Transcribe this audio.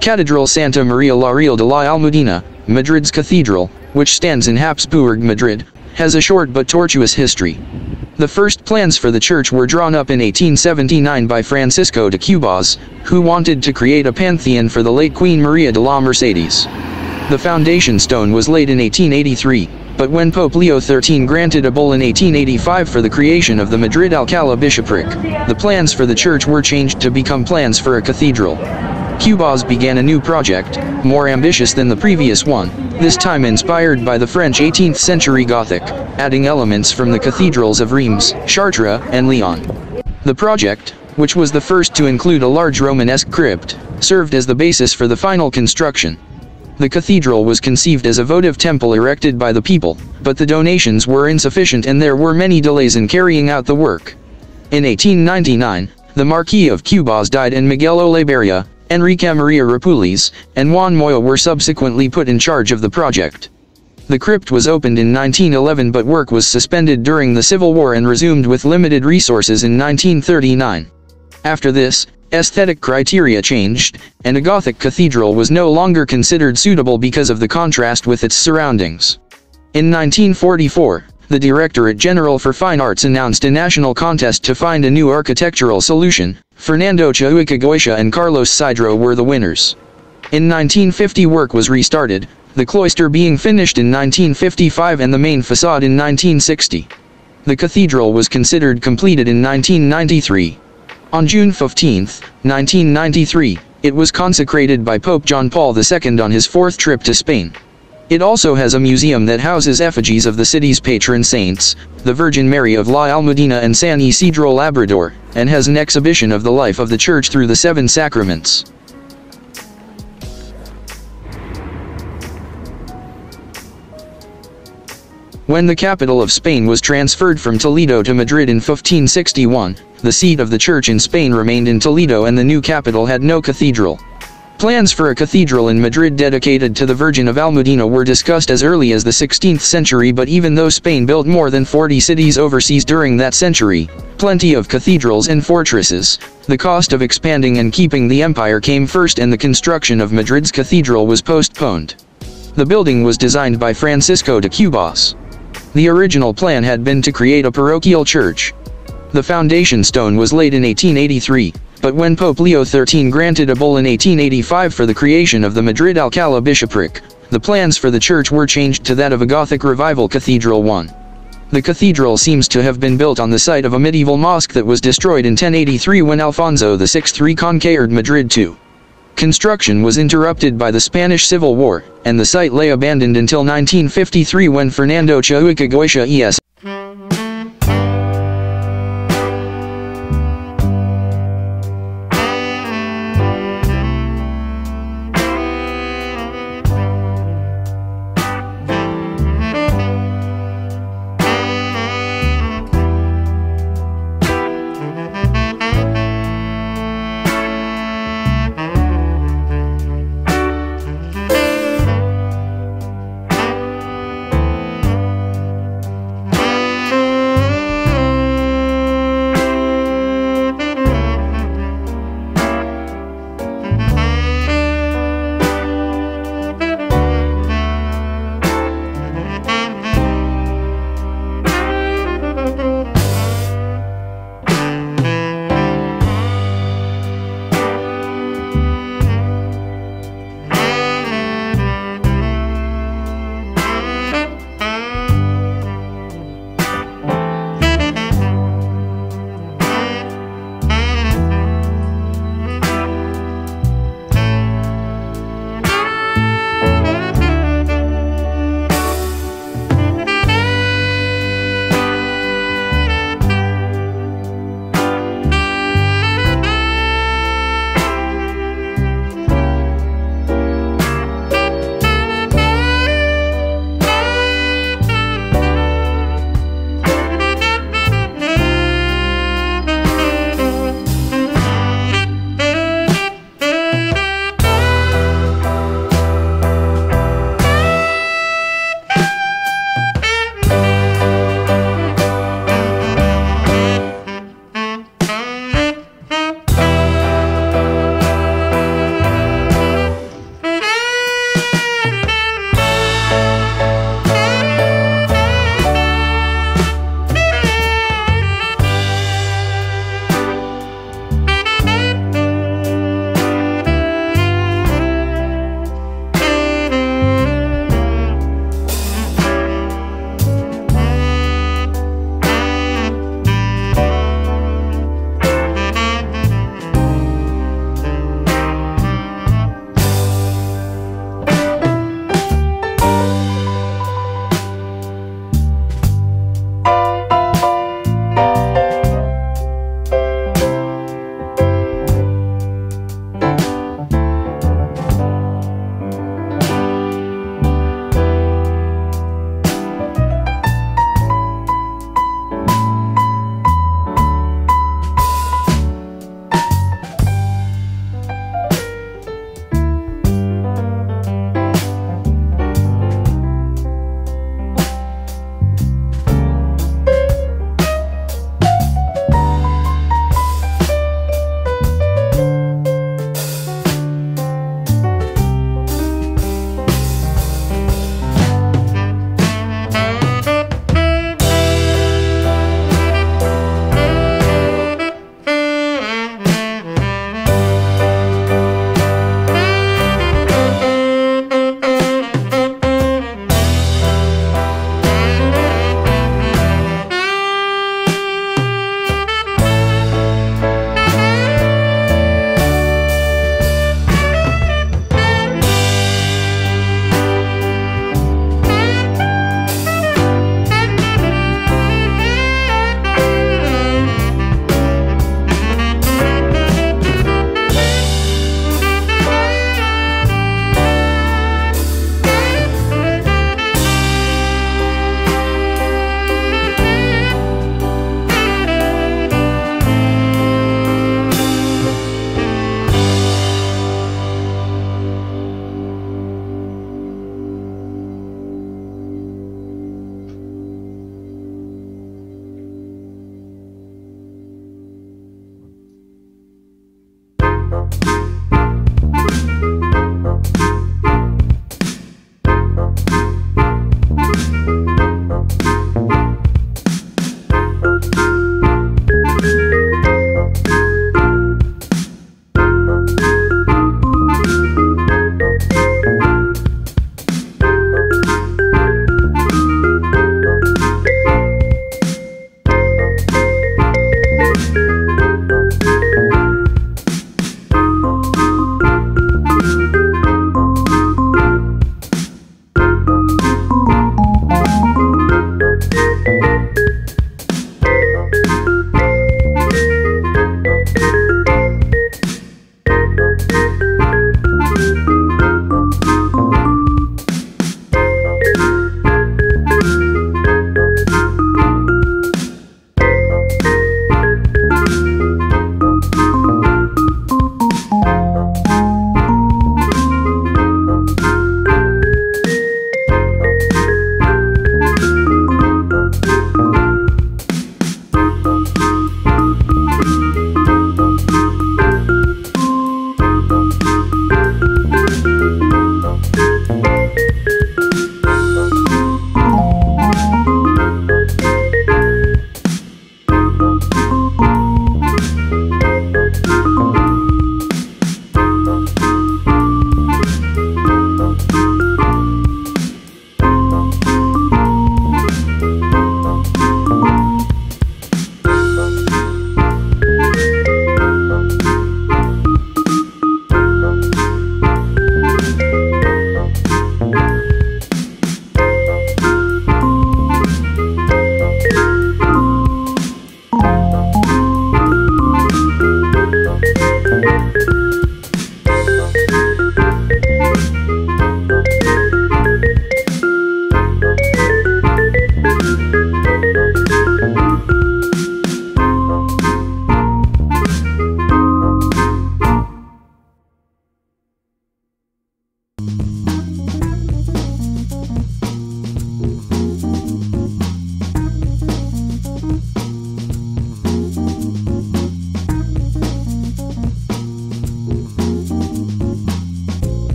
Cathedral Santa Maria la Real de la Almudena, Madrid's cathedral, which stands in Habsburg, Madrid, has a short but tortuous history. The first plans for the church were drawn up in 1879 by Francisco de Cubas, who wanted to create a pantheon for the late Queen Maria de la Mercedes. The foundation stone was laid in 1883, but when Pope Leo XIII granted a bull in 1885 for the creation of the Madrid Alcalá bishopric, the plans for the church were changed to become plans for a cathedral. Cubas began a new project, more ambitious than the previous one, this time inspired by the French 18th century Gothic, adding elements from the cathedrals of Reims, Chartres, and Lyon. The project, which was the first to include a large Romanesque crypt, served as the basis for the final construction. The cathedral was conceived as a votive temple erected by the people, but the donations were insufficient and there were many delays in carrying out the work. In 1899, the Marquis of Cubas died and Miguel Olavarria, Enrique Maria Rapulis, and Juan Moya were subsequently put in charge of the project. The crypt was opened in 1911 but work was suspended during the Civil War and resumed with limited resources in 1939. After this, aesthetic criteria changed, and a Gothic cathedral was no longer considered suitable because of the contrast with its surroundings. In 1944, the Directorate General for Fine Arts announced a national contest to find a new architectural solution. Fernando Chauica and Carlos Sidro were the winners. In 1950 work was restarted, the cloister being finished in 1955 and the main facade in 1960. The cathedral was considered completed in 1993. On June 15, 1993, it was consecrated by Pope John Paul II on his fourth trip to Spain. It also has a museum that houses effigies of the city's patron saints, the Virgin Mary of La Almudena and San Isidro Labrador, and has an exhibition of the life of the church through the seven sacraments. When the capital of Spain was transferred from Toledo to Madrid in 1561, the seat of the church in Spain remained in Toledo and the new capital had no cathedral. Plans for a cathedral in Madrid dedicated to the Virgin of Almudena were discussed as early as the 16th century, but even though Spain built more than 40 cities overseas during that century, plenty of cathedrals and fortresses, the cost of expanding and keeping the empire came first and the construction of Madrid's cathedral was postponed. The building was designed by Francisco de Cubas. The original plan had been to create a parochial church. The foundation stone was laid in 1883. But when Pope Leo XIII granted a bull in 1885 for the creation of the Madrid Alcalá bishopric, the plans for the church were changed to that of a Gothic revival cathedral. The cathedral seems to have been built on the site of a medieval mosque that was destroyed in 1083 when Alfonso VI reconquered Madrid too. Construction was interrupted by the Spanish Civil War, and the site lay abandoned until 1953 when Fernando Chauica es